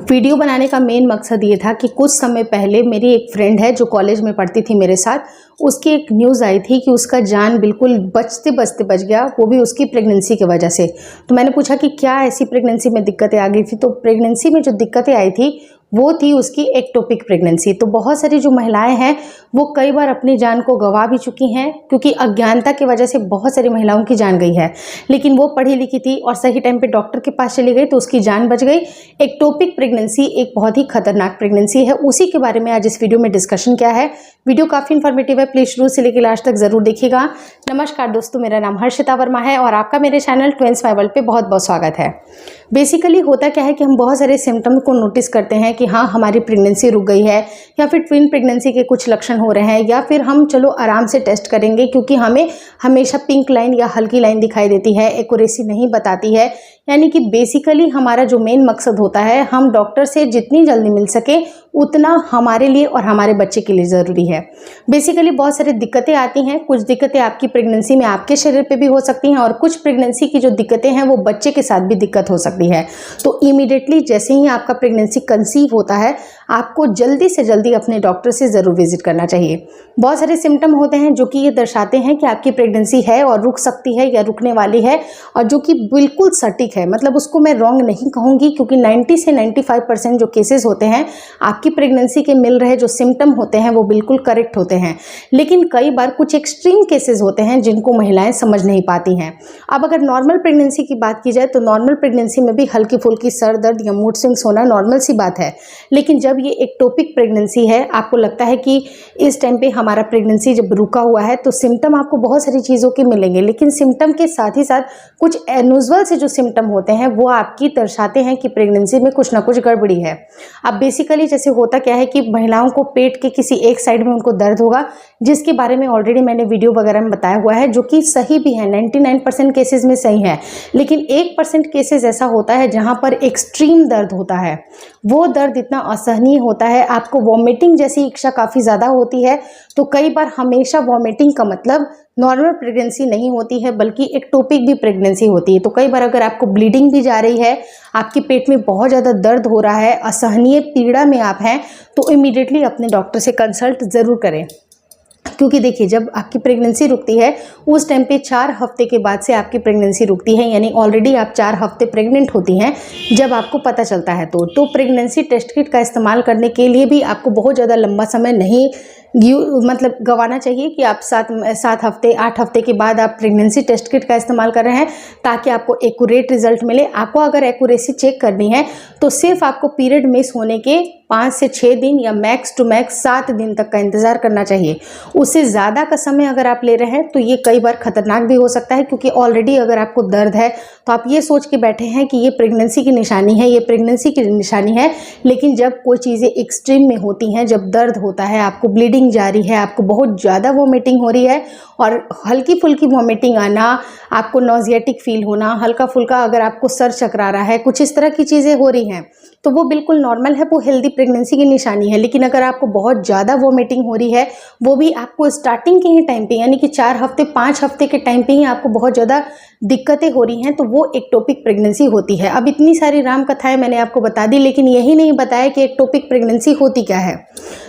Video बनाने का main मकसद ये था कि कुछ समय पहले मेरी एक फ्रेंड है जो कॉलेज में पढ़ती थी मेरे साथ, उसकी एक न्यूज़ आई थी कि उसका जान बिल्कुल बचते बचते बच गया, वो भी उसकी प्रेगनेंसी की वजह से। तो मैंने पूछा कि क्या ऐसी प्रेगनेंसी में दिक्कतें आ गई थी। तो प्रेगनेंसी में जो दिक्कतें आई थी वो थी उसकी एक्टोपिक प्रेगनेंसी। तो बहुत सारी जो महिलाएं हैं वो कई बार अपनी जान को गंवा भी चुकी हैं, क्योंकि अज्ञानता की वजह से बहुत सारी महिलाओं की जान गई है। लेकिन वो पढ़ी लिखी थी और सही टाइम पे डॉक्टर के पास चली गई तो उसकी जान बच गई। एक्टोपिक प्रेगनेंसी एक बहुत ही खतरनाक प्रेगनेंसी है, उसी के बारे में आज इस वीडियो में डिस्कशन किया है। वीडियो काफ़ी इन्फॉर्मेटिव है, प्लीज शुरू से लेकर लास्ट तक जरूर देखिएगा। नमस्कार दोस्तों, मेरा नाम हर्षिता वर्मा है और आपका मेरे चैनल ट्विंस बाय वर्ल्ड पे बहुत बहुत स्वागत है। बेसिकली होता क्या है कि हम बहुत सारे सिम्टम को नोटिस करते हैं कि हाँ हमारी प्रेगनेंसी रुक गई है, या फिर ट्विन प्रेगनेंसी के कुछ लक्षण हो रहे हैं, या फिर हम चलो आराम से टेस्ट करेंगे क्योंकि हमें हमेशा पिंक लाइन या हल्की लाइन दिखाई देती है, एक्यूरेसी नहीं बताती है। यानी कि बेसिकली हमारा जो मेन मकसद होता है, हम डॉक्टर से जितनी जल्दी मिल सके उतना हमारे लिए और हमारे बच्चे के लिए ज़रूरी है। बेसिकली बहुत सारी दिक्कतें आती हैं, कुछ दिक्कतें आपकी प्रेगनेंसी में आपके शरीर पे भी हो सकती हैं और कुछ प्रेगनेंसी की जो दिक्कतें हैं वो बच्चे के साथ भी दिक्कत हो सकती है। तो इमीडिएटली जैसे ही आपका प्रेगनेंसी कंसीव होता है आपको जल्दी से जल्दी अपने डॉक्टर से ज़रूर विजिट करना चाहिए। बहुत सारे सिम्टम होते हैं जो कि ये दर्शाते हैं कि आपकी प्रेगनेंसी है और रुक सकती है या रुकने वाली है, और जो कि बिल्कुल सटीक है। मतलब उसको मैं रॉन्ग नहीं कहूँगी, क्योंकि 90 से 95% जो केसेस होते हैं आपकी प्रेगनेंसी के मिल रहे जो सिम्टम होते हैं वो बिल्कुल करेक्ट होते हैं। लेकिन कई बार कुछ एक्सट्रीम केसेस होते हैं जिनको महिलाएं समझ नहीं पाती हैं। अब अगर नॉर्मल प्रेगनेंसी की बात की जाए तो नॉर्मल प्रेगनेंसी में भी हल्की फुल्की सर दर्द या मूड स्विंग्स होना नॉर्मल सी बात है। लेकिन जब ये एक्टोपिक प्रेगनेंसी है, आपको लगता है कि इस टाइम पे हमारा प्रेगनेंसी जब रुका हुआ है, तो सिम्टम आपको बहुत सारी चीज़ों के मिलेंगे, लेकिन सिम्टम के साथ ही साथ कुछ एनुअल से जो सिम्टम होते हैं वो आपकी दर्शाते हैं कि प्रेगनेंसी में कुछ ना कुछ गड़बड़ी है। अब बेसिकली जैसे होता क्या है कि महिलाओं को पेट के किसी एक साइड में उनको दर्द होगा, जिसके बारे में ऑलरेडी मैंने वीडियो वगैरह में बताया हुआ है, जो कि सही भी है, 99% केसेस में सही है। लेकिन 1% केसेस ऐसा होता है जहां पर एक्सट्रीम दर्द होता है। वो दर्द इतना असहनीय होता है, आपको वॉमिटिंग जैसी इच्छा काफ़ी ज़्यादा होती है। तो कई बार हमेशा वॉमिटिंग का मतलब नॉर्मल प्रेगनेंसी नहीं होती है, बल्कि एक्टोपिक भी प्रेगनेंसी होती है। तो कई बार अगर आपको ब्लीडिंग भी जा रही है, आपके पेट में बहुत ज़्यादा दर्द हो रहा है, असहनीय पीड़ा में आप हैं, तो इमीडिएटली अपने डॉक्टर से कंसल्ट ज़रूर करें। क्योंकि देखिए, जब आपकी प्रेगनेंसी रुकती है उस टाइम पे 4 हफ्ते के बाद से आपकी प्रेगनेंसी रुकती है, यानी ऑलरेडी आप 4 हफ्ते प्रेग्नेंट होती हैं जब आपको पता चलता है। तो प्रेगनेंसी टेस्ट किट का इस्तेमाल करने के लिए भी आपको बहुत ज़्यादा लंबा समय नहीं मतलब गंवाना चाहिए कि आप 7 हफ्ते 8 हफ्ते के बाद आप प्रेगनेंसी टेस्ट किट का इस्तेमाल कर रहे हैं, ताकि आपको एक्यूरेट रिजल्ट मिले। आपको अगर एक्यूरेसी चेक करनी है तो सिर्फ आपको पीरियड मिस होने के 5 से 6 दिन या मैक्स टू मैक्स 7 दिन तक का इंतज़ार करना चाहिए। उससे ज़्यादा का समय अगर आप ले रहे हैं तो ये कई बार खतरनाक भी हो सकता है, क्योंकि ऑलरेडी अगर आपको दर्द है तो आप ये सोच के बैठे हैं कि ये प्रेगनेंसी की निशानी है, ये प्रेगनेंसी की निशानी है। लेकिन जब कोई चीज़ें एक्सट्रीम में होती हैं, जब दर्द होता है, आपको ब्लीडिंग जारी है, आपको बहुत ज़्यादा वॉमिटिंग हो रही है और हल्की फुल्की वॉमिटिंग आना, आपको नॉजियाटिक फील होना, हल्का फुल्का अगर आपको सर चकरा रहा है, कुछ इस तरह की चीज़ें हो रही हैं, तो वो बिल्कुल नॉर्मल है, वो हेल्दी प्रेगनेंसी की निशानी है। लेकिन अगर आपको बहुत ज़्यादा वॉमिटिंग हो रही है, वो भी आपको स्टार्टिंग के ही टाइम पे, यानी कि 4 हफ्ते 5 हफ्ते के टाइम पे ही आपको बहुत ज़्यादा दिक्कतें हो रही हैं, तो वो एक्टोपिक प्रेगनेंसी होती है। अब इतनी सारी राम कथाएं मैंने आपको बता दी, लेकिन यही नहीं बताया कि एक्टोपिक प्रेगनेंसी होती क्या है।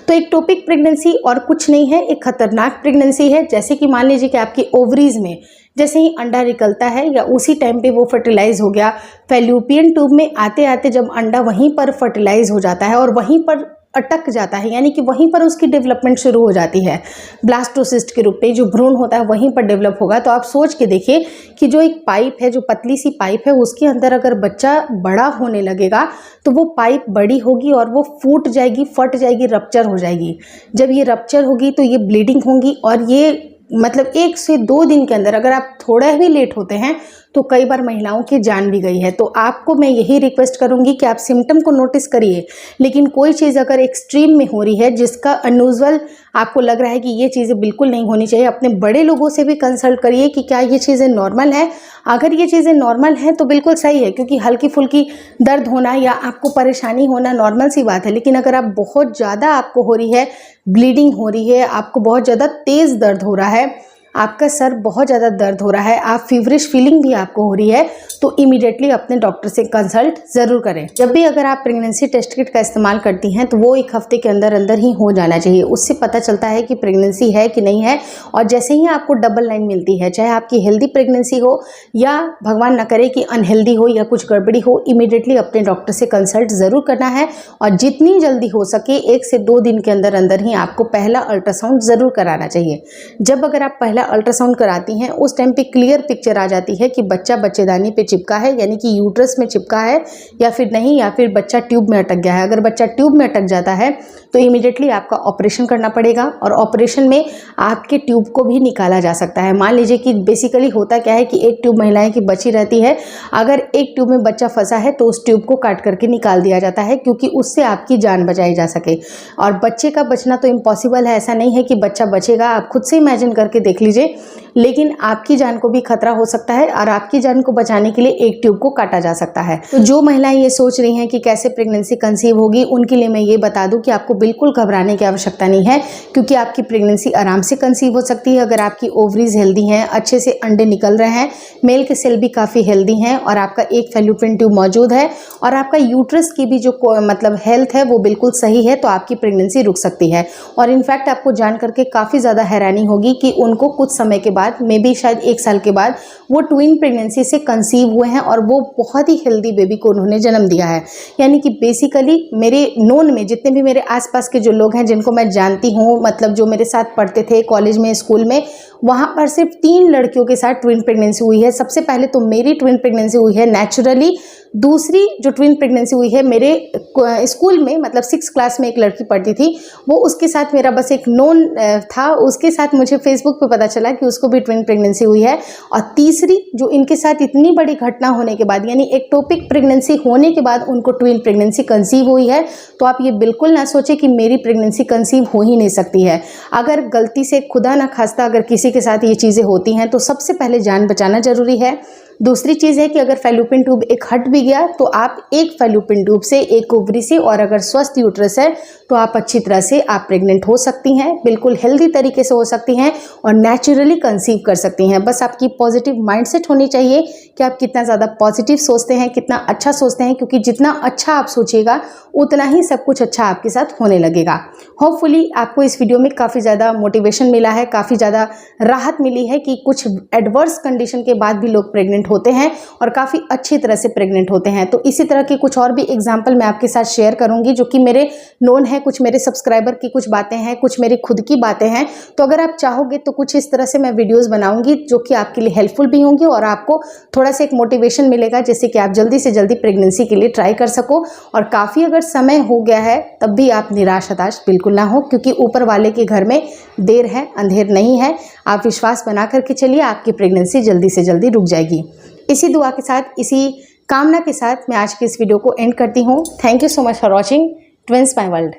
तो एक्टोपिक प्रेगनेंसी और कुछ नहीं है, एक खतरनाक प्रेगनेंसी है। जैसे कि मान लीजिए कि आपकी ओवरीज में जैसे ही अंडा निकलता है या उसी टाइम पे वो फर्टिलाइज हो गया, फैल्लोपियन ट्यूब में आते आते जब अंडा वहीं पर फर्टिलाइज हो जाता है और वहीं पर अटक जाता है, यानी कि वहीं पर उसकी डेवलपमेंट शुरू हो जाती है, ब्लास्टोसिस्ट के रूप में जो भ्रूण होता है वहीं पर डेवलप होगा। तो आप सोच के देखिए कि जो एक पाइप है, जो पतली सी पाइप है, उसके अंदर अगर बच्चा बड़ा होने लगेगा तो वो पाइप बड़ी होगी और वो फूट जाएगी, फट जाएगी, रप्चर हो जाएगी। जब ये रप्चर होगी तो ये ब्लीडिंग होगी, और ये मतलब 1 से 2 दिन के अंदर अगर आप थोड़ा भी लेट होते हैं तो कई बार महिलाओं की जान भी गई है। तो आपको मैं यही रिक्वेस्ट करूंगी कि आप सिम्टम को नोटिस करिए, लेकिन कोई चीज़ अगर एक्सट्रीम में हो रही है जिसका अनयूजुअल आपको लग रहा है कि ये चीज़ें बिल्कुल नहीं होनी चाहिए, अपने बड़े लोगों से भी कंसल्ट करिए कि क्या ये चीज़ें नॉर्मल है। अगर ये चीज़ें नॉर्मल हैं तो बिल्कुल सही है, क्योंकि हल्की फुल्की दर्द होना या आपको परेशानी होना नॉर्मल सी बात है। लेकिन अगर आप बहुत ज़्यादा आपको हो रही है, ब्लीडिंग हो रही है, आपको बहुत ज़्यादा तेज़ दर्द हो रहा है, आपका सर बहुत ज़्यादा दर्द हो रहा है, आप फीवरिश फीलिंग भी आपको हो रही है, तो इमीडिएटली अपने डॉक्टर से कंसल्ट ज़रूर करें। जब भी अगर आप प्रेगनेंसी टेस्ट किट का इस्तेमाल करती हैं तो वो 1 हफ्ते के अंदर अंदर ही हो जाना चाहिए। उससे पता चलता है कि प्रेगनेंसी है कि नहीं है। और जैसे ही आपको डबल लाइन मिलती है, चाहे आपकी हेल्दी प्रेगनेंसी हो या भगवान न करे कि अनहेल्दी हो या कुछ गड़बड़ी हो, इमीडिएटली अपने डॉक्टर से कंसल्ट ज़रूर करना है। और जितनी जल्दी हो सके 1 से 2 दिन के अंदर अंदर ही आपको पहला अल्ट्रासाउंड ज़रूर कराना चाहिए। जब अगर आप पहला अल्ट्रासाउंड कराती हैं उस टाइम पे क्लियर पिक्चर आ जाती है कि बच्चा बच्चेदानी पे चिपका है, यानी कि यूट्रस में चिपका है या फिर नहीं, या फिर बच्चा ट्यूब में अटक गया है। अगर बच्चा ट्यूब में अटक जाता है तो इमीडिएटली आपका ऑपरेशन करना पड़ेगा, और ऑपरेशन में आपके ट्यूब को भी निकाला जा सकता है। मान लीजिए कि बेसिकली होता क्या है कि एक ट्यूब महिलाएं की बची रहती है, अगर एक ट्यूब में बच्चा फंसा है तो उस ट्यूब को काट करके निकाल दिया जाता है, क्योंकि उससे आपकी जान बचाई जा सके। और बच्चे का बचना तो इम्पॉसिबल है, ऐसा नहीं है कि बच्चा बचेगा, आप खुद से इमेजिन करके देख लीजिए, लेकिन आपकी जान को भी खतरा हो सकता है, और आपकी जान को बचाने के लिए एक ट्यूब को काटा जा सकता है। तो जो महिलाएं ये सोच रही हैं कि कैसे प्रेगनेंसी कंसीव होगी, उनके लिए मैं ये बता दूं कि आपको बिल्कुल घबराने की आवश्यकता नहीं है, क्योंकि आपकी प्रेगनेंसी आराम से कंसीव हो सकती है अगर आपकी ओवरीज हेल्दी हैं, अच्छे से अंडे निकल रहे हैं, मेल के सेल भी काफ़ी हेल्दी हैं, और आपका एक फैल्लोपियन ट्यूब मौजूद है, और आपका यूट्रस की भी जो मतलब हेल्थ है वो बिल्कुल सही है, तो आपकी प्रेगनेंसी रुक सकती है। और इनफैक्ट आपको जान करके काफ़ी ज़्यादा हैरानी होगी कि उनको कुछ समय के बाद, मे बी शायद 1 साल के बाद, वो ट्विन प्रेगनेंसी से कंसीव हुए हैं और वो बहुत ही हेल्दी बेबी को उन्होंने जन्म दिया है। यानी कि बेसिकली मेरे नोन में जितने भी मेरे आसपास के जो लोग हैं जिनको मैं जानती हूँ, मतलब जो मेरे साथ पढ़ते थे कॉलेज में, स्कूल में, वहाँ पर सिर्फ 3 लड़कियों के साथ ट्विन प्रेगनेंसी हुई है। सबसे पहले तो मेरी ट्विन प्रेगनेंसी हुई है नेचुरली। दूसरी जो ट्विन प्रेगनेंसी हुई है मेरे स्कूल में, मतलब 6th क्लास में एक लड़की पढ़ती थी, वो उसके साथ मेरा बस एक नोन था, उसके साथ मुझे फेसबुक पे पता चला कि उसको भी ट्विन प्रेगनेंसी हुई है। और तीसरी जो इनके साथ इतनी बड़ी घटना होने के बाद, यानी एक्टोपिक प्रेगनेंसी होने के बाद उनको ट्विन प्रेगनेंसी कंसीव हुई है। तो आप ये बिल्कुल ना सोचें कि मेरी प्रेगनेंसी कंसीव हो ही नहीं सकती है। अगर गलती से खुदा ना खास्ता अगर किसी के साथ ये चीज़ें होती हैं तो सबसे पहले जान बचाना जरूरी है। दूसरी चीज़ है कि अगर फैलोपियन ट्यूब एक हट भी गया तो आप एक फैलोपियन ट्यूब से, एक ओवरी से, और अगर स्वस्थ यूट्रस है तो आप अच्छी तरह से आप प्रेग्नेंट हो सकती हैं, बिल्कुल हेल्दी तरीके से हो सकती हैं और नेचुरली कंसीव कर सकती हैं। बस आपकी पॉजिटिव माइंडसेट होनी चाहिए कि आप कितना ज़्यादा पॉजिटिव सोचते हैं, कितना अच्छा सोचते हैं, क्योंकि जितना अच्छा आप सोचिएगा उतना ही सब कुछ अच्छा आपके साथ होने लगेगा। होपफुली आपको इस वीडियो में काफ़ी ज़्यादा मोटिवेशन मिला है, काफ़ी ज़्यादा राहत मिली है कि कुछ एडवर्स कंडीशन के बाद भी लोग प्रेग्नेंट होते हैं और काफ़ी अच्छी तरह से प्रेग्नेंट होते हैं। तो इसी तरह के कुछ और भी एग्जाम्पल मैं आपके साथ शेयर करूंगी जो कि मेरे नोन है, कुछ मेरे सब्सक्राइबर की कुछ बातें हैं, कुछ मेरी खुद की बातें हैं। तो अगर आप चाहोगे तो कुछ इस तरह से मैं वीडियोस बनाऊंगी जो कि आपके लिए हेल्पफुल भी होंगी और आपको थोड़ा सा एक मोटिवेशन मिलेगा, जिससे कि आप जल्दी से जल्दी प्रेगनेंसी के लिए ट्राई कर सको। और काफ़ी अगर समय हो गया है तब भी आप निराश हताश बिल्कुल ना हो, क्योंकि ऊपर वाले के घर में देर है अंधेर नहीं है। आप विश्वास बना करके चलिए, आपकी प्रेगनेंसी जल्दी से जल्दी रुक जाएगी। इसी दुआ के साथ, इसी कामना के साथ मैं आज की इस वीडियो को एंड करती हूँ। Thank you so much for watching twins my world.